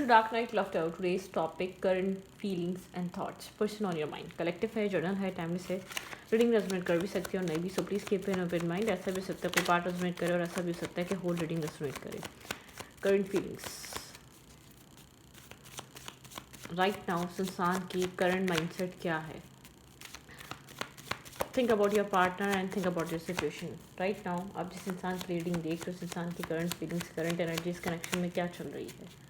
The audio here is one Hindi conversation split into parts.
to Dark Night Love Tarot. Today's topic: current feelings and thoughts. Person on your mind. Collective है, journal है, timeless है. रीडिंग रेजोनेट कर भी सकती है और नहीं भी. So please keep an open mind. ऐसा भी हो सकता है कोई पार्ट रेजोनेट करे और ऐसा भी हो सकता है कि होल रीडिंग रेजोनेट करे. Current feelings right now. इंसान की करंट माइंडसेट क्या है? Think about your partner and think about your situation right now. आप जिस इंसान की रीडिंग देख रहे हो उस इंसान की current feelings, current energies connection में क्या चल रही है.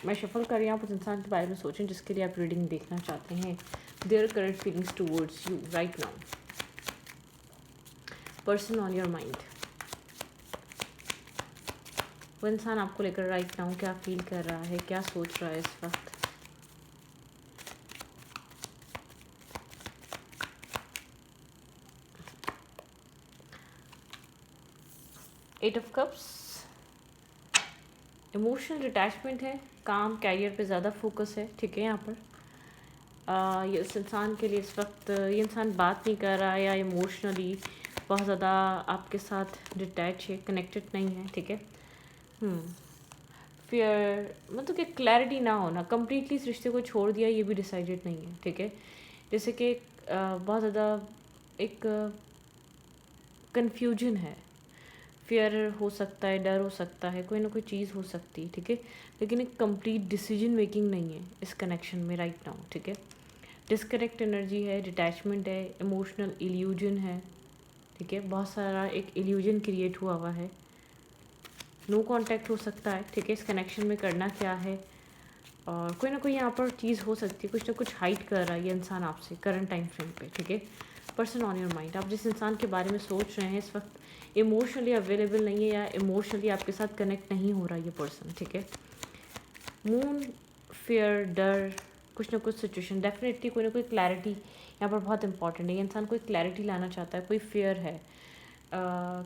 मैं शफल कर रही हूँ. आप उस इंसान के बारे में सोचें जिसके लिए आप रीडिंग देखना चाहते हैं. Their current feelings towards you right now. Person on your mind. वो इंसान आपको लेकर राइट नाउ क्या फील कर रहा है, क्या सोच रहा है इस वक्त. Eight of cups. Emotional detachment है. काम कैरियर पे ज़्यादा फोकस है. ठीक है. यहाँ पर ये इस इंसान के लिए इस वक्त ये इंसान बात नहीं कर रहा है या इमोशनली बहुत ज़्यादा आपके साथ डिटैच है, कनेक्टेड नहीं है. ठीक है. फियर मतलब कि क्लैरिटी ना होना, कम्प्लीटली इस रिश्ते को छोड़ दिया ये भी डिसाइडेड नहीं है. ठीक है. जैसे कि बहुत ज़्यादा एक कन्फ्यूजन है. फियर हो सकता है, डर हो सकता है, कोई ना कोई चीज़ हो सकती है. ठीक है. लेकिन एक कंप्लीट डिसीजन मेकिंग नहीं है इस कनेक्शन में राइट नाउ. ठीक है. डिस्कनेक्ट एनर्जी है, डिटैचमेंट है, इमोशनल इल्यूजन है. ठीक है. बहुत सारा एक इल्यूजन क्रिएट हुआ हुआ है. नो कांटेक्ट हो सकता है. ठीक है. इस कनेक्शन में करना क्या है और कोई ना कोई यहाँ पर चीज़ हो सकती है. कुछ ना कुछ हाइड कर रहा है ये इंसान आपसे करंट टाइम फ्रेम पे. ठीक है. Person on your mind. आप जिस इंसान के बारे में सोच रहे हैं इस वक्त इमोशनली अवेलेबल नहीं है या इमोशनली आपके साथ कनेक्ट नहीं हो रहा ये पर्सन. ठीक है. मून, फियर, डर, कुछ ना कुछ सिचुएशन. डेफिनेटली कोई ना कोई क्लैरिटी यहाँ पर बहुत इंपॉर्टेंट है. ये इंसान कोई क्लैरिटी लाना चाहता है. कोई फियर है,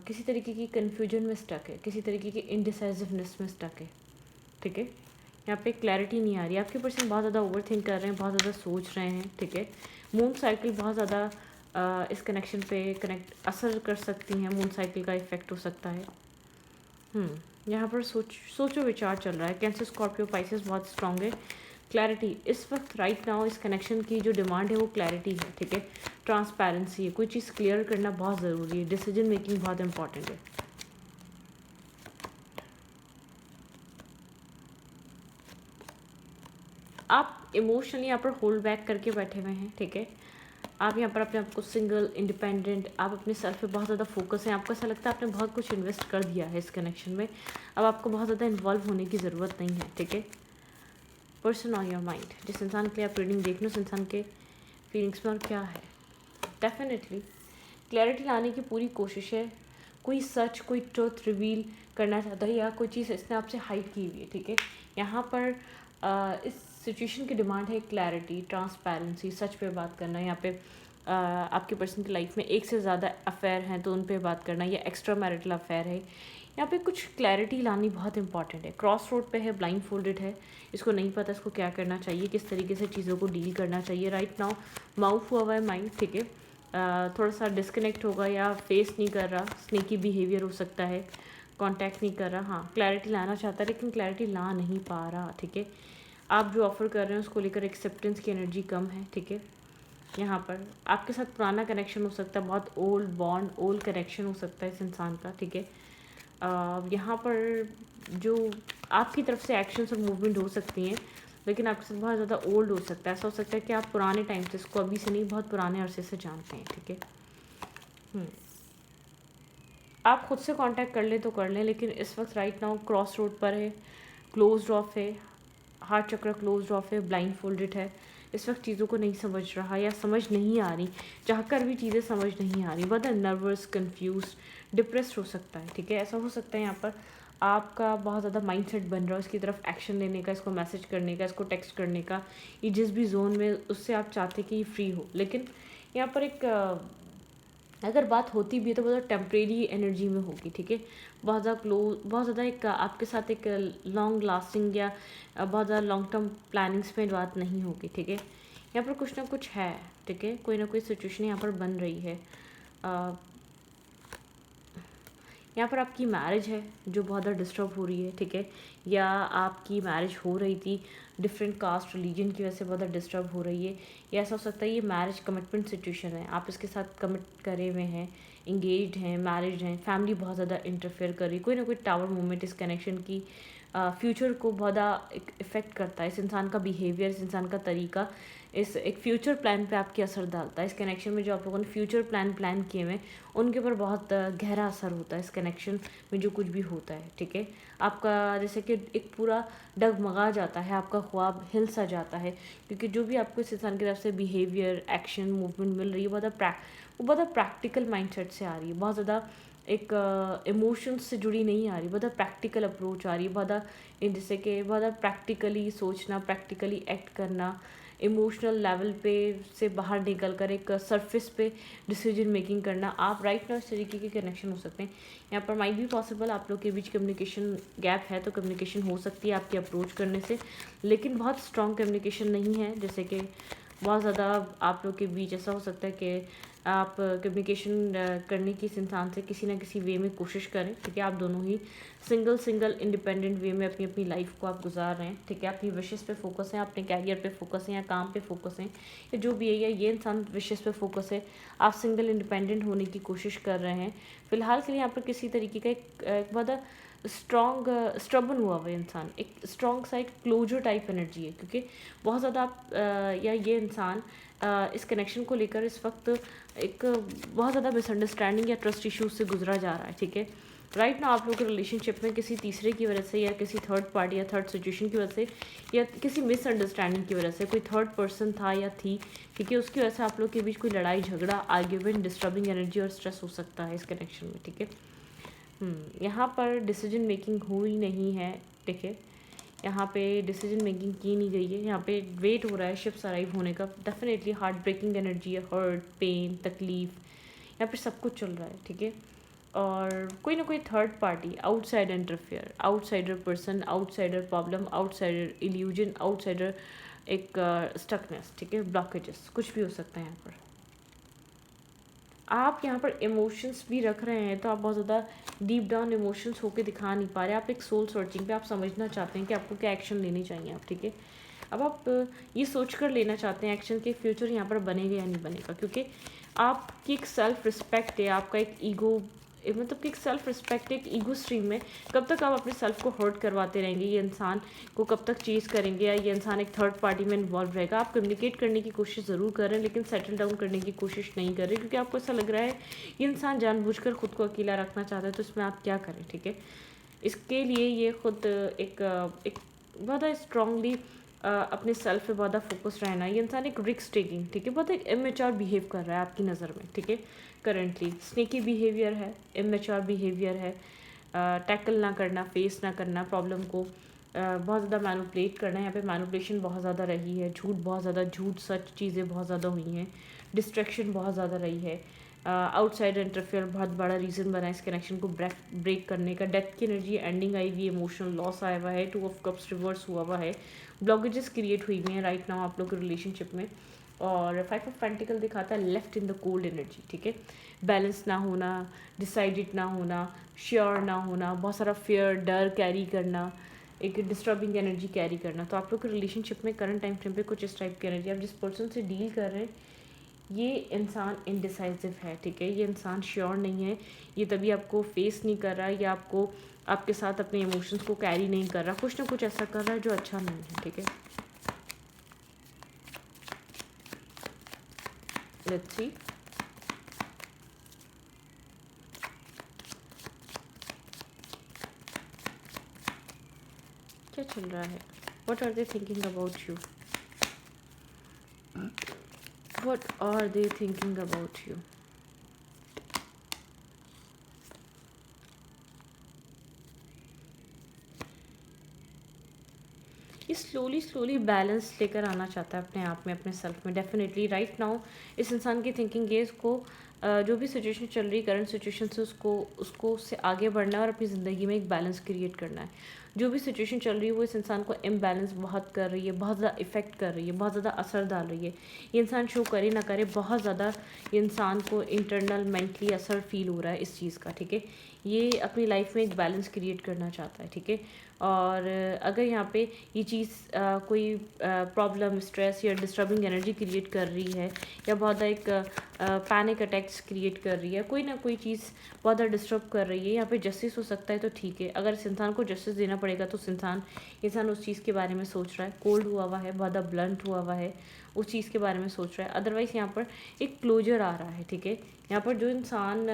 किसी तरीके की कन्फ्यूजन में स्टक है, किसी तरीके की इनडिसाइसिवनेस में स्टक है. ठीक है. यहाँ पे क्लैरिटी नहीं आ रही. आपके पर्सन बहुत ज़्यादा ओवर थिंक कर रहे हैं, बहुत ज़्यादा सोच रहे हैं. ठीक है. मून साइकिल बहुत ज़्यादा इस कनेक्शन पे कनेक्ट असर कर सकती हैं. मून साइकिल का इफेक्ट हो सकता है. यहाँ पर सोचो विचार चल रहा है. कैंसर, स्कॉर्पियो, पाइसेस बहुत स्ट्रांग है. क्लैरिटी इस वक्त राइट नाउ इस कनेक्शन की जो डिमांड है वो क्लैरिटी है. ठीक है. ट्रांसपेरेंसी है. कोई चीज़ क्लियर करना बहुत ज़रूरी है. डिसीजन मेकिंग बहुत इंपॉर्टेंट है. आप इमोशनली यहाँ पर होल्ड बैक करके बैठे हुए हैं. ठीक है. आप यहाँ पर अपने आप को सिंगल, इंडिपेंडेंट, आप अपने सेल्फ पे बहुत ज़्यादा फोकस है. आपको ऐसा लगता है आपने बहुत कुछ इन्वेस्ट कर दिया है इस कनेक्शन में. अब आपको बहुत ज़्यादा इन्वॉल्व होने की ज़रूरत नहीं है. ठीक है. Person on your mind. जिस इंसान के लिए आप रीडिंग देख लो उस इंसान के फीलिंग्स में और क्या है. डेफिनेटली क्लैरिटी लाने की पूरी कोशिश है. कोई सच, कोई ट्रुथ रिवील करना चाहता है या कोई चीज़ इसने आपसे हाइड की हुई है. ठीक है. यहाँ पर इस सिचुएशन की डिमांड है क्लैरिटी, ट्रांसपेरेंसी, सच पे बात करना. यहाँ पे आपके पर्सन की लाइफ में एक से ज़्यादा अफेयर हैं तो उन पे बात करना, या एक्स्ट्रा मैरिटल अफेयर है. यहाँ पे कुछ क्लैरिटी लानी बहुत इंपॉर्टेंट है. क्रॉस रोड पे है, ब्लाइंड फोल्डेड है. इसको नहीं पता इसको क्या करना चाहिए, किस तरीके से चीज़ों को डील करना चाहिए. राइट नाउ माउथ हुआ हुआ है माइंड. ठीक है. थोड़ा सा डिस्कनेक्ट होगा या फेस नहीं कर रहा, स्नेकी बिहेवियर हो सकता है, कांटेक्ट नहीं कर रहा. हाँ, क्लैरिटी लाना चाहता है लेकिन क्लैरिटी ला नहीं पा रहा. ठीक है. आप जो ऑफ़र कर रहे हैं उसको लेकर एक्सेप्टेंस की एनर्जी कम है. ठीक है. यहाँ पर आपके साथ पुराना कनेक्शन हो सकता है, बहुत ओल्ड बॉन्ड, ओल्ड कनेक्शन हो सकता है इस इंसान का. ठीक है. यहाँ पर जो आपकी तरफ से एक्शंस और मूवमेंट हो सकती हैं लेकिन आपके साथ बहुत ज़्यादा ओल्ड हो सकता है. ऐसा हो सकता है कि आप पुराने टाइम से, इसको अभी से नहीं, बहुत पुराने अरसे से जानते हैं. ठीक है. आप खुद से कांटेक्ट कर लें तो कर लें लेकिन इस वक्त राइट नाउ क्रॉस रोड पर है, क्लोज ऑफ है, हार्ट चक्र क्लोज ऑफ है, ब्लाइंड फोल्डेड है. इस वक्त चीज़ों को नहीं समझ रहा या समझ नहीं आ रही, चाहकर भी चीज़ें समझ नहीं आ रही. बहुत नर्वस, कंफ्यूज, डिप्रेस्ड हो सकता है. ठीक है. ऐसा हो सकता है यहाँ पर आपका बहुत ज़्यादा माइंडसेट बन रहा है इसकी तरफ एक्शन लेने का, इसको मैसेज करने का, इसको टेक्स्ट करने का. ये जिस भी जोन में उससे आप चाहते कि ये फ्री हो. लेकिन यहाँ पर एक अगर बात होती भी है तो बहुत टेम्परेरी एनर्जी में होगी. ठीक है. बहुत ज़्यादा क्लोज, बहुत ज़्यादा एक आपके साथ एक लॉन्ग लास्टिंग या बहुत ज़्यादा लॉन्ग टर्म प्लानिंग्स में बात नहीं होगी. ठीक है. यहाँ पर कुछ ना कुछ है. ठीक है. कोई ना कोई सिचुएशन यहाँ पर बन रही है. यहाँ पर आपकी मैरिज है जो बहुत ज़्यादा डिस्टर्ब हो रही है, ठीक है, या आपकी मैरिज हो रही थी डिफरेंट कास्ट रिलीजन की वजह से बहुत ज़्यादा डिस्टर्ब हो रही है, या ऐसा हो सकता है ये मैरिज कमिटमेंट सिचुएशन है, आप इसके साथ कमिट करे हुए हैं, इंगेज्ड हैं, मैरिज हैं, फैमिली बहुत ज़्यादा इंटरफेयर कर रही है, कोई ना कोई टावर मूवमेंट इस कनेक्शन की फ्यूचर को बहुत ज़्यादा इफ़ेक्ट करता है। इस इंसान का बिहेवियर, इस इंसान का तरीका इस एक फ्यूचर प्लान पे आपकी असर डालता है। इस कनेक्शन में जो आप लोगों ने फ्यूचर प्लान किए हुए हैं उनके ऊपर बहुत गहरा असर होता है इस कनेक्शन में जो कुछ भी होता है, ठीक है। आपका जैसे कि एक पूरा डगमगा जाता है, आपका ख्वाब हिल सा जाता है, क्योंकि जो भी आपको इस इंसान की तरफ से बिहेवियर, एक्शन, मूवमेंट मिल रही है वो बहुत प्रैक्टिकल माइंडसेट से आ रही है, बहुत ज़्यादा एक इमोशंस से जुड़ी नहीं आ रही, बहुत प्रैक्टिकल अप्रोच आ रही है, बहुत जैसे कि बहुत प्रैक्टिकली सोचना, प्रैक्टिकली एक्ट करना, इमोशनल लेवल पे से बाहर निकल कर एक सरफेस पे डिसीजन मेकिंग करना। आप राइट नाउ इस तरीके के कनेक्शन हो सकते हैं। यहाँ पर माइट बी पॉसिबल आप लोग के बीच कम्युनिकेशन गैप है, तो कम्युनिकेशन हो सकती है आपकी अप्रोच करने से, लेकिन बहुत स्ट्रॉन्ग कम्युनिकेशन नहीं है। जैसे कि बहुत ज़्यादा आप लोग के बीच ऐसा हो सकता है कि आप कम्युनिकेशन करने की इस इंसान से किसी ना किसी वे में कोशिश करें, ठीक है। आप दोनों ही सिंगल इंडिपेंडेंट वे में अपनी अपनी लाइफ को आप गुजार रहे हैं, ठीक है। अपनी विशेस पे फोकस है, अपने कैरियर पे फोकस है, या काम पे फोकस है, या जो भी है, या ये इंसान विशेस पे फोकस है, आप सिंगल इंडिपेंडेंट होने की कोशिश कर रहे हैं। फिलहाल के लिए यहाँ पर किसी तरीके का एक बहुत स्ट्रॉन्ग स्ट्रबन हुआ हुआ इंसान, एक स्ट्रॉन्ग सा एक क्लोजर टाइप एनर्जी है, क्योंकि बहुत ज़्यादा आप या ये इंसान इस कनेक्शन को लेकर इस वक्त एक बहुत ज़्यादा मिसअंडरस्टैंडिंग या ट्रस्ट इश्यूज से गुजरा जा रहा है, ठीक है। राइट ना आप लोग के रिलेशनशिप में किसी तीसरे की वजह से, या किसी थर्ड पार्टी या थर्ड सिचुएशन की वजह से, या किसी मिसअंडरस्टैंडिंग की वजह से कोई थर्ड पर्सन था या थी, ठीक है, उसकी वजह से आप लोग के बीच कोई लड़ाई झगड़ा, आर्ग्यूमेंट, डिस्टर्बिंग एनर्जी और स्ट्रेस हो सकता है इस कनेक्शन में, ठीक है। यहाँ पर डिसीजन मेकिंग हुई नहीं है, ठीक है। यहाँ पे डिसीजन मेकिंग की नहीं गई है, यहाँ पे वेट हो रहा है शिप्स अराइव होने का। डेफिनेटली हार्ट ब्रेकिंग एनर्जी है, हर्ट, पेन, तकलीफ, यहाँ पे सब कुछ चल रहा है, ठीक है। और कोई ना कोई third party, outsider interfere, outsider person, outsider problem, outsider illusion, outsider एक स्टकनेस, ठीक है, ब्लॉकेजेस, कुछ भी हो सकता है यहाँ पर। आप यहाँ पर इमोशंस भी रख रहे हैं, तो आप बहुत ज़्यादा डीप डाउन इमोशंस होके दिखा नहीं पा रहे। आप एक सोल सर्चिंग पे आप समझना चाहते हैं कि आपको क्या एक्शन लेने चाहिए आप, ठीक है। अब आप ये सोच कर लेना चाहते हैं एक्शन के फ्यूचर यहाँ पर बनेगा या नहीं बनेगा, क्योंकि आपकी एक सेल्फ रिस्पेक्ट है, आपका एक ईगो, मतलब कि एक सेल्फ रिस्पेक्ट, एक ईगो स्ट्रीम में कब तक आप अपने सेल्फ को हर्ट करवाते रहेंगे, ये इंसान को कब तक चीज़ करेंगे, या ये इंसान एक थर्ड पार्टी में इन्वॉल्व रहेगा। आप कम्युनिकेट करने की कोशिश ज़रूर कर रहे हैं, लेकिन सेटल डाउन करने की कोशिश नहीं कर रहे, क्योंकि आपको ऐसा लग रहा है ये इंसान जानबूझकर खुद को अकेला रखना चाहता है, तो इसमें आप क्या करें, ठीक है। इसके लिए ये खुद एक बहुत स्ट्रांगली अपने सेल्फ पे बहुत फोकस रहना। ये इंसान एक रिस्क टेकिंग, ठीक है, बहुत एक इमेच्योर बिहेव कर रहा है आपकी नज़र में, ठीक है। करेंटली स्नेकी बिहेवियर है, इमेच्योर बिहेवियर है, टैकल ना करना, फेस ना करना प्रॉब्लम को, बहुत ज़्यादा मैनिपुलेट करना। यहाँ पे मैनिपुलेशन बहुत ज़्यादा रही है, झूठ बहुत ज़्यादा, झूठ सच चीज़ें बहुत ज़्यादा हुई हैं, डिस्ट्रैक्शन बहुत ज़्यादा रही है, आउटसाइड इंटरफेयर बहुत बड़ा रीज़न बना इस कनेक्शन को ब्रेक करने का। डेथ की एनर्जी एंडिंग आई हुई, इमोशनल लॉस आया हुआ है, 2 ऑफ कप्स रिवर्स हुआ हुआ है, ब्लॉकेजेस क्रिएट हुई हुई हैं राइट नाउ आप लोग के रिलेशनशिप में। और 5 ऑफ पेंटिकल दिखाता है left in the cold energy, ठीक है। बैलेंस ना होना, डिसाइडेड ना होना, श्योर ना होना, बहुत सारा फियर, डर कैरी करना, एक डिस्टर्बिंग एनर्जी कैरी करना। तो आप लोग के रिलेशनशिप में करंट टाइम फ्रेम पे कुछ इस टाइप की एनर्जी, आप जिस पर्सन से डील कर रहे हैं ये इंसान इनडिसाइसिव है, ठीक है, ये इंसान श्योर नहीं है, ये तभी आपको फेस नहीं कर रहा है, या आपको आपके साथ अपने इमोशंस को कैरी नहीं कर रहा, कुछ ना कुछ ऐसा कर रहा है जो अच्छा नहीं है, ठीक है। लेट्स सी क्या चल रहा है, what are they thinking about you, what are they thinking about you. ये स्लोली बैलेंस लेकर आना चाहता है अपने आप में, अपने सेल्फ में। डेफिनेटली राइट नाउ इस इंसान की थिंकिंग है, इसको जो भी सिचुएशन चल रही है, करंट सिचुएशन से उसको उससे आगे बढ़ना है और अपनी ज़िंदगी में एक बैलेंस क्रिएट करना है। जो भी सिचुएशन चल रही है वो इस इंसान को इम्बैलेंस बहुत कर रही है, बहुत ज़्यादा इफेक्ट कर रही है, बहुत ज़्यादा असर डाल रही है। ये इंसान शो करे ना करे, बहुत ज़्यादा ये इंसान को इंटरनल मेंटली असर फील हो रहा है इस चीज़ का, ठीक है। ये अपनी लाइफ में एक बैलेंस क्रिएट करना चाहता है, ठीक है। और अगर यहाँ पे ये चीज़ कोई प्रॉब्लम, स्ट्रेस या डिस्टर्बिंग एनर्जी क्रिएट कर रही है, या बहुत ज़्यादा एक पैनिक अटैक्स क्रिएट कर रही है, कोई ना कोई चीज़ बहुत ज़्यादा डिस्टर्ब कर रही है, यहाँ पे जस्टिस हो सकता है तो ठीक है। अगर इस इंसान को जस्टिस देना पड़ेगा तो इंसान उस चीज़ के बारे में सोच रहा है, कोल्ड हुआ है, बहुत ज़्यादा ब्लंट हुआ है, उस चीज़ के बारे में सोच रहा है। अदरवाइज़ यहाँ पर एक क्लोजर आ रहा है, ठीक है। यहाँ पर जो इंसान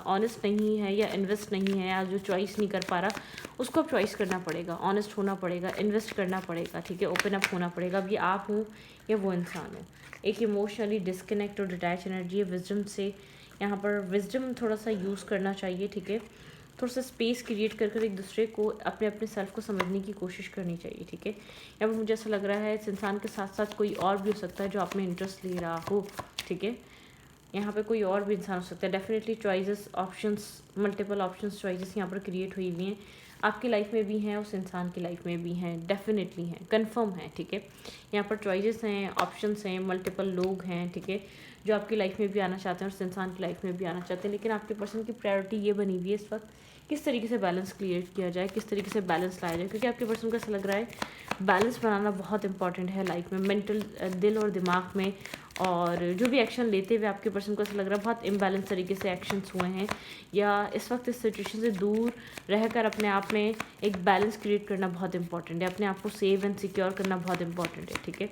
ऑनेस्ट नहीं है या इन्वेस्ट नहीं है, या जो चॉइस नहीं कर पा रहा, उसको अब चॉइस करना पड़ेगा, ऑनेस्ट होना पड़ेगा, इन्वेस्ट करना पड़ेगा, ठीक है, ओपन अप होना पड़ेगा। अब ये आप हो या वो इंसान हो। एक इमोशनली डिस्कनेक्ट और डिटैच एनर्जी है विजडम से। यहाँ पर विजडम थोड़ा सा यूज़ करना चाहिए, ठीक है। थोड़ा सा स्पेस क्रिएट कर कर एक दूसरे को, अपने अपने सेल्फ को समझने की कोशिश करनी चाहिए, ठीक है। यहाँ पर मुझे ऐसा लग रहा है इस इंसान के साथ साथ कोई और भी हो सकता है जो आप में इंटरेस्ट ले रहा हो, ठीक है। यहाँ पे कोई और भी इंसान हो सकता है। Definitely choices, options, multiple options, choices यहाँ पर क्रिएट हुई हुई हैं। आपकी लाइफ में भी हैं, उस इंसान की लाइफ में भी हैं, डेफिनेटली हैं, कंफर्म है, ठीक है। यहाँ पर चॉइसेस हैं, ऑप्शंस हैं, मल्टीपल लोग हैं, ठीक है, जो आपकी लाइफ में भी आना चाहते हैं और उस इंसान की लाइफ में भी आना चाहते हैं। लेकिन आपके पर्सन की प्रायोरिटी ये बनी हुई है इस वक्त, किस तरीके से बैलेंस क्रिएट किया जाए, किस तरीके से बैलेंस लाया जाए, क्योंकि आपके पर्सन को ऐसा लग रहा है बैलेंस बनाना बहुत इंपॉर्टेंट है लाइफ में, मेंटल, दिल और दिमाग में। और जो भी एक्शन लेते हुए आपके पर्सन को ऐसा लग रहा है बहुत इम्बैलेंस तरीके से एक्शंस हुए हैं, या इस वक्त इस सिचुएशन से दूर रहकर अपने आप में एक बैलेंस क्रिएट करना बहुत इंपॉर्टेंट है, अपने आप को सेव एंड सिक्योर करना बहुत इंपॉर्टेंट है, ठीक है।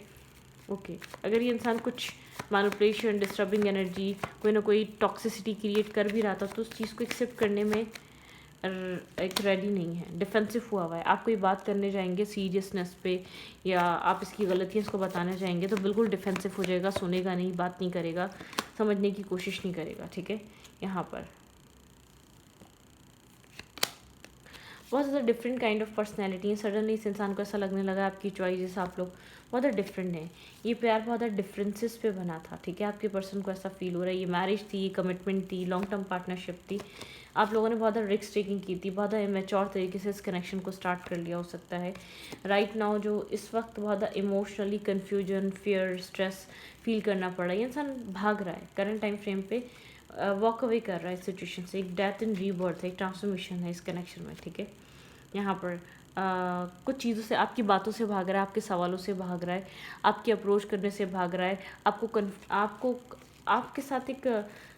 ओके, अगर ये इंसान कुछ मैनिपुलेशन, डिस्टर्बिंग एनर्जी, कोई ना कोई टॉक्सिसिटी क्रिएट कर भी रहा था, तो उस चीज़ को एक्सेप्ट करने में एक रेडी नहीं है, डिफेंसिव हुआ है। आप कोई बात करने जाएंगे सीरियसनेस पे, या आप इसकी गलतियाँ इसको बताने जाएंगे, तो बिल्कुल डिफेंसिव हो जाएगा, सुनेगा नहीं, बात नहीं करेगा, समझने की कोशिश नहीं करेगा, ठीक है। यहाँ पर बहुत ज़्यादा डिफरेंट काइंड ऑफ पर्सनैलिटी है। सडनली इस इंसान को ऐसा लगने लगा आपकी चॉइसेस, आप लोग बहुत ज़्यादा डिफरेंट हैं। ये प्यार बहुत ज़्यादा डिफरेंसेस पे बना था, ठीक है। आपके पर्सन को ऐसा फील हो रहा है, ये मैरिज थी, कमिटमेंट थी, लॉन्ग टर्म पार्टनरशिप थी, आप लोगों ने बहुत ज़्यादा रिस्क टेकिंग की थी, बहुत ज़्यादा इमेच्योर तरीके से इस कनेक्शन को स्टार्ट कर लिया हो सकता है। राइट नाउ जो इस वक्त बहुत ज़्यादा emotionally confusion, fear, stress feel करना पड़ रहा है, ये इंसान भाग रहा है करंट टाइम फ्रेम पे, वॉक अवे कर रहा है इस सिचुएशन से। एक डेथ एंड रीबर्थ है, एक ट्रांसफॉर्मेशन है इस कनेक्शन में, ठीक है। यहाँ पर कुछ चीज़ों से, आपकी बातों से भाग रहा है, आपके सवालों से भाग रहा है, आपकी अप्रोच करने से भाग रहा है, आपको आपके साथ एक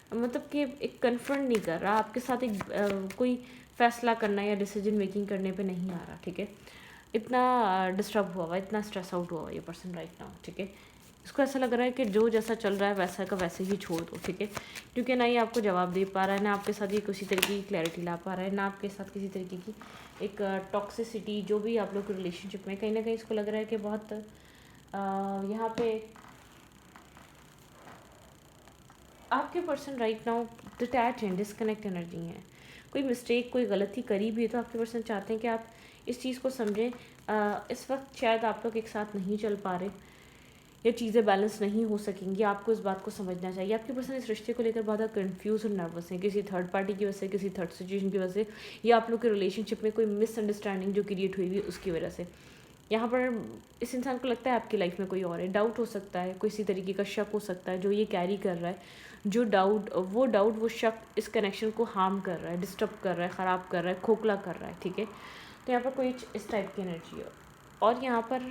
मतलब कि एक कन्फ्रंट नहीं कर रहा, आपके साथ एक कोई फैसला करना या डिसीजन मेकिंग करने पे नहीं आ रहा, ठीक है। इतना डिस्टर्ब हुआ हुआ, इतना स्ट्रेस आउट हुआ हुआ ये पर्सन राइट नाउ, ठीक है। इसको ऐसा लग रहा है कि जो जैसा चल रहा है वैसा का वैसे ही छोड़ दो, ठीक है। क्योंकि ना ये आपको जवाब दे पा रहा है, ना आपके साथ ये किसी तरीके की क्लैरिटी ला पा रहा है, ना आपके साथ किसी तरीके की एक टॉक्सिसिटी, जो भी आप लोग के रिलेशनशिप में, कहीं ना कहीं इसको लग रहा है कि बहुत यहाँ पे आपके पर्सन राइट नाउ डिटैच हैं, डिस्कनेक्ट एनर्जी हैं। कोई मिस्टेक, कोई गलती करी भी है तो आपके पर्सन चाहते हैं कि आप इस चीज़ को समझें। इस वक्त शायद आप लोग एक साथ नहीं चल पा रहे, ये चीज़ें बैलेंस नहीं हो सकेंगी, आपको इस बात को समझना चाहिए। आपके पर्सन इस रिश्ते को लेकर बहुत ज़्यादा कन्फ्यूज और नर्वस हैं, किसी थर्ड पार्टी की वजह से, किसी थर्ड सिचुएशन की वजह से, या आप लोग के रिलेशनशिप में कोई मिसअंडरस्टैंडिंग जो क्रिएट हुई हुई उसकी वजह से। यहाँ पर इस इंसान को लगता है आपकी लाइफ में कोई और है, डाउट हो सकता है, किसी तरीके का शक हो सकता है जो ये कैरी कर रहा है, जो डाउट, वो शक इस कनेक्शन को हार्म कर रहा है, डिस्टर्ब कर रहा है, ख़राब कर रहा है, खोखला कर रहा है, ठीक है। तो यहाँ पर कोई इस टाइप की एनर्जी है। और यहाँ पर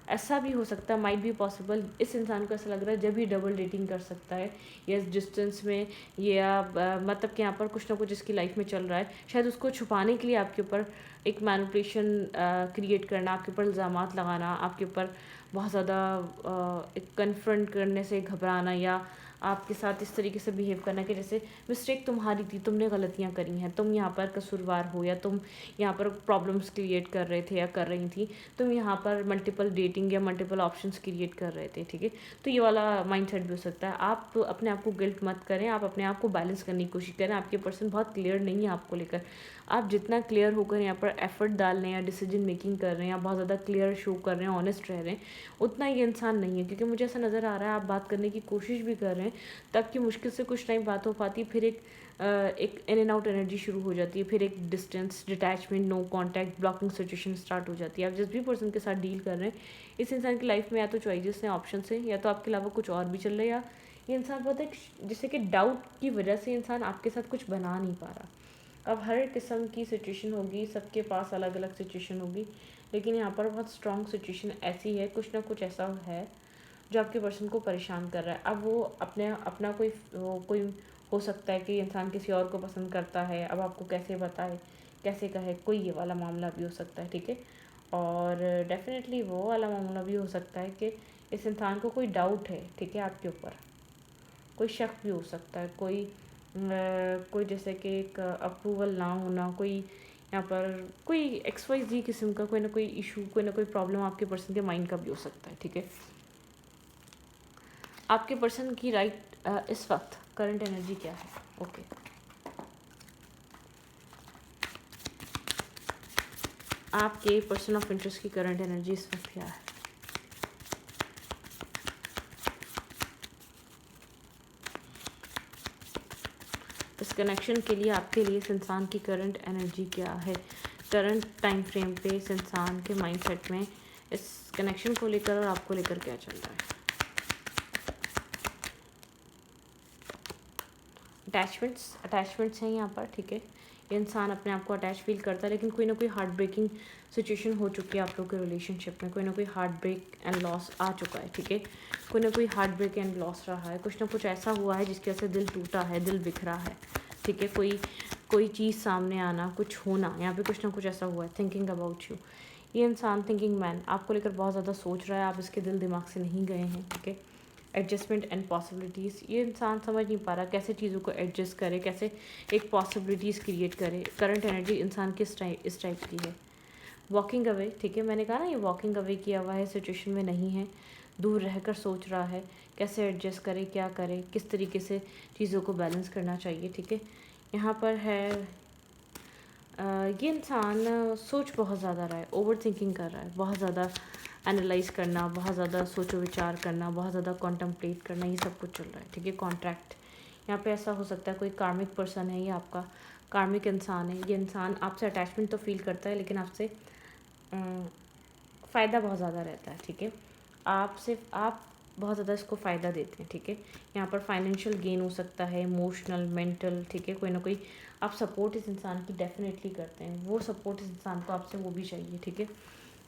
ऐसा भी हो सकता है, माइट बी पॉसिबल, इस इंसान को ऐसा लग रहा है जब भी डबल डेटिंग कर सकता है, या इस डिस्टेंस में, या मतलब कि यहाँ पर कुछ ना कुछ इसकी लाइफ में चल रहा है, शायद उसको छुपाने के लिए आपके ऊपर एक मैनिपुलेशन क्रिएट करना, आपके ऊपर इल्ज़ामात लगाना, आपके ऊपर बहुत ज़्यादा एक कन्फ्रंट करने से घबराना, या आपके साथ इस तरीके से बिहेव करना कि जैसे मिस्टेक तुम्हारी थी, तुमने गलतियाँ करी हैं, तुम यहाँ पर कसूरवार हो, या तुम यहाँ पर प्रॉब्लम्स क्रिएट कर रहे थे या कर रही थी, तुम यहाँ पर मल्टीपल डेटिंग या मल्टीपल ऑप्शंस क्रिएट कर रहे थे, ठीक है। तो ये वाला माइंडसेट भी हो सकता है। आप अपने आप को गिल्ट मत करें, आप अपने आप को बैलेंस करने की कोशिश करें। आपके पर्सन बहुत क्लियर नहीं है आपको लेकर, आप जितना क्लियर होकर यहाँ पर एफर्ट डाल रहे हैं या डिसीजन मेकिंग कर रहे हैं, या बहुत ज़्यादा क्लियर शो कर रहे हैं, ऑनेस्ट रह रहे हैं, उतना ये इंसान नहीं है। क्योंकि मुझे ऐसा नज़र आ रहा है आप बात करने की कोशिश भी कर रहे हैं, तब कि मुश्किल से कुछ टाइम बात हो पाती, फिर एक इन एंड आउट एनर्जी शुरू हो जाती है, फिर एक distance, detachment, no contact, blocking situation start हो जाती है। आप जिस भी पर्सन के साथ डील कर रहे हैं, इस इंसान की लाइफ में या तो चॉइसेस हैं, ऑप्शन हैं, या तो आपके अलावा कुछ और भी चल रहा है, या ये इंसान बहुत एक जैसे कि डाउट की वजह से इंसान आपके साथ कुछ बना नहीं पा रहा, अब हर किस्म की सिचुएशन होगी, सबके पास अलग अलग सिचुएशन होगी, लेकिन यहाँ पर बहुत स्ट्रॉन्ग सिचुएशन ऐसी है, कुछ ना कुछ ऐसा है जो आपके पर्सन को परेशान कर रहा है। अब वो अपना कोई हो सकता है कि इंसान किसी और को पसंद करता है, अब आपको कैसे बताए, कैसे कहे, कोई ये वाला मामला भी हो सकता है, ठीक है। और डेफिनेटली वो वाला मामला भी हो सकता है कि इस इंसान को कोई डाउट है, ठीक है, आपके ऊपर कोई शक भी हो सकता है, कोई जैसे कि एक अप्रूवल ना होना, कोई यहाँ पर कोई XYZ किस्म का कोई ना कोई इशू, कोई ना कोई प्रॉब्लम आपके पर्सन के माइंड का भी हो सकता है, ठीक है। आपके पर्सन की इस वक्त करंट एनर्जी क्या है? ओके, आपके पर्सन ऑफ इंटरेस्ट की करंट एनर्जी इस वक्त क्या है? इस कनेक्शन के लिए आपके लिए इस इंसान की करंट एनर्जी क्या है? करंट टाइम फ्रेम पे इस इंसान के माइंडसेट में इस कनेक्शन को लेकर और आपको लेकर क्या चल रहा है? अटैचमेंट्स हैं यहाँ पर, ठीक है। ये इंसान अपने आप को अटैच फील करता है, लेकिन कोई ना कोई हार्ट ब्रेकिंग सिचुएशन हो चुकी है आप लोग के रिलेशनशिप में, कोई ना कोई हार्ट ब्रेक एंड लॉस आ चुका है, ठीक है। कोई ना कोई हार्ट ब्रेक एंड लॉस रहा है, कुछ ना कुछ ऐसा हुआ है जिसकी वजह से दिल टूटा है, दिल बिखरा है, ठीक है। कोई चीज़ सामने आना, कुछ होना, यहाँ पे कुछ ना कुछ ऐसा हुआ है। थिंकिंग अबाउट यू, ये इंसान थिंकिंग मैन आपको लेकर बहुत ज़्यादा सोच रहा है, आप इसके दिल दिमाग से नहीं गए हैं, ठीक है। एडजस्टमेंट एंड पॉसिबिलिटीज़, ये इंसान समझ नहीं पा रहा कैसे चीज़ों को एडजस्ट करे, कैसे एक पॉसिबिलिटीज़ क्रिएट करे। करंट एनर्जी इंसान की इस टाइप की है। वॉकिंग अवे, ठीक है, मैंने कहा ना ये वॉकिंग अवे किया हुआ है, सिचुएशन में नहीं है, दूर रहकर सोच रहा है कैसे एडजस्ट करे, क्या करे, किस तरीके से चीज़ों को बैलेंस करना चाहिए, ठीक है। यहाँ पर है ये इंसान सोच बहुत ज़्यादा रहा है, ओवर थिंकिंग कर रहा है, बहुत ज़्यादा एनालाइज करना, बहुत ज़्यादा सोचो विचार करना, बहुत ज़्यादा कॉन्टम्पलेट करना, ये सब कुछ चल रहा है, ठीक है। कॉन्ट्रैक्ट, यहाँ पे ऐसा हो सकता है कोई कार्मिक पर्सन है, ये आपका कार्मिक इंसान है। ये इंसान आपसे अटैचमेंट तो फील करता है, लेकिन आपसे फ़ायदा बहुत ज़्यादा रहता है, ठीक है। आप बहुत ज़्यादा इसको फ़ायदा देते हैं, ठीक है। यहाँ पर फाइनेंशियल गेन हो सकता है, इमोशनल, मेंटल, ठीक है। कोई ना कोई आप सपोर्ट इस इंसान की डेफिनेटली करते हैं, वो सपोर्ट इस इंसान को आपसे वो भी चाहिए, ठीक है।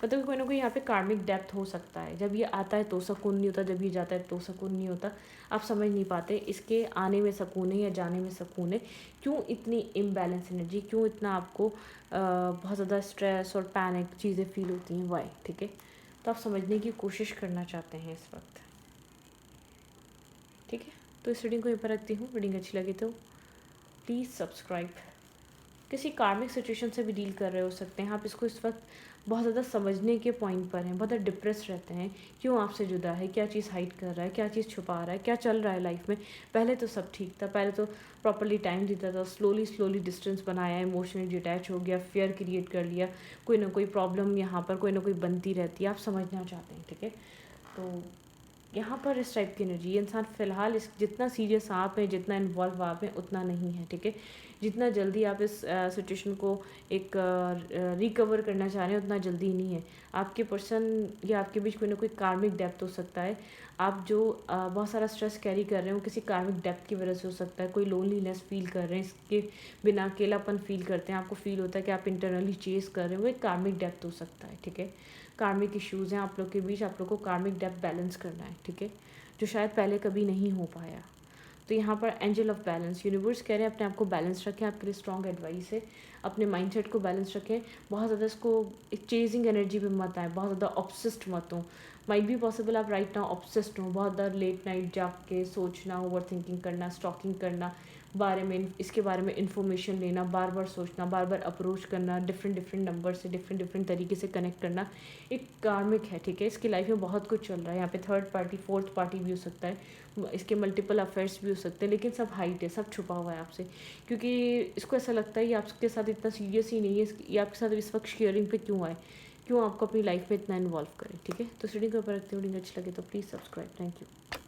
मतलब कोई ना कोई यहाँ पे कार्मिक डेप्थ हो सकता है, जब ये आता है तो सुकून नहीं होता, जब ये जाता है तो सुकून नहीं होता, आप समझ नहीं पाते इसके आने में सुकून है या जाने में सुकून है। क्यों इतनी इम्बैलेंस एनर्जी, क्यों इतना आपको बहुत ज़्यादा स्ट्रेस और पैनिक चीज़ें फील होती हैं, वाई, ठीक है। तो आप समझने की कोशिश करना चाहते हैं इस वक्त, ठीक है। तो इस रीडिंग को यहाँ पर रखती हूँ। रीडिंग अच्छी लगी तो प्लीज़ सब्सक्राइब। किसी कार्मिक सिचुएशन से भी डील कर रहे हो सकते हैं आप, इसको इस वक्त बहुत ज़्यादा समझने के पॉइंट पर हैं, बहुत ज़्यादा डिप्रेस रहते हैं, क्यों आपसे जुदा है, क्या चीज़ हाइड कर रहा है, क्या चीज़ छुपा रहा है, क्या चल रहा है लाइफ में। पहले तो सब ठीक था, पहले तो प्रॉपरली टाइम देता था, स्लोली डिस्टेंस बनाया, इमोशनली डिटैच हो गया, फियर क्रिएट कर लिया, कोई ना कोई प्रॉब्लम यहाँ पर कोई ना कोई बनती रहती है, आप समझना चाहते हैं, ठीक है। तो यहाँ पर इस टाइप की एनर्जी, ये इंसान फ़िलहाल इस जितना सीरियस आप हैं, जितना इन्वॉल्व आप हैं, उतना नहीं है, ठीक है। जितना जल्दी आप इस सिचुएशन को एक रिकवर करना चाह रहे हैं, उतना जल्दी नहीं है। आपके पर्सन या आपके बीच कोई ना कोई कार्मिक डेप्थ हो सकता है। आप जो बहुत सारा स्ट्रेस कैरी कर रहे हैं वो किसी कार्मिक डेप्थ की वजह से हो सकता है। कोई लोनलीनेस फील कर रहे हैं, इसके बिना अकेलापन फील करते हैं, आपको फील होता है कि आप इंटरनली चेस कर रहे हैं, वो एक कार्मिक डेप्थ हो सकता है, ठीक है। कार्मिक इश्यूज़ हैं आप लोग के बीच, आप लोग को कार्मिक डेप्थ बैलेंस करना है, ठीक है, जो शायद पहले कभी नहीं हो पाया। तो यहाँ पर एंजल ऑफ बैलेंस, यूनिवर्स कह रहे हैं अपने आप को बैलेंस रखें, आपके लिए स्ट्रॉन्ग एडवाइस है। अपने माइंडसेट को बैलेंस रखें, बहुत ज़्यादा इसको चेजिंग एनर्जी पे मत आए, बहुत ज़्यादा ऑब्सेस्ड मत हो। माइट बी पॉसिबल आप राइट नाउ ऑब्सेस्ड हो, बहुत ज़्यादा लेट नाइट जाग के सोचना, ओवर थिंकिंग करना, स्टॉकिंग करना, इसके बारे में इंफॉर्मेशन लेना, बार बार सोचना, बार बार अप्रोच करना, डिफरेंट नंबर से डिफरेंट तरीके से कनेक्ट करना, एक कार्मिक है, ठीक है। इसकी लाइफ में बहुत कुछ चल रहा है, यहाँ पे थर्ड पार्टी फोर्थ पार्टी भी हो सकता है, इसके मल्टीपल अफेयर्स भी हो सकते हैं, लेकिन सब हाइट है, सब छुपा हुआ है आपसे, क्योंकि इसको ऐसा लगता है ये आपके साथ इतना सीरियस ही नहीं है, ये आपके साथ इस वक्त शेयरिंग पे क्यों आए, क्यों आपको अपनी लाइफ में इतना इन्वॉल्व करें, ठीक है। तो रीडिंग के ऊपर रखते हैं, रीडिंग अच्छी लगे तो प्लीज़ सब्सक्राइब। Thank you.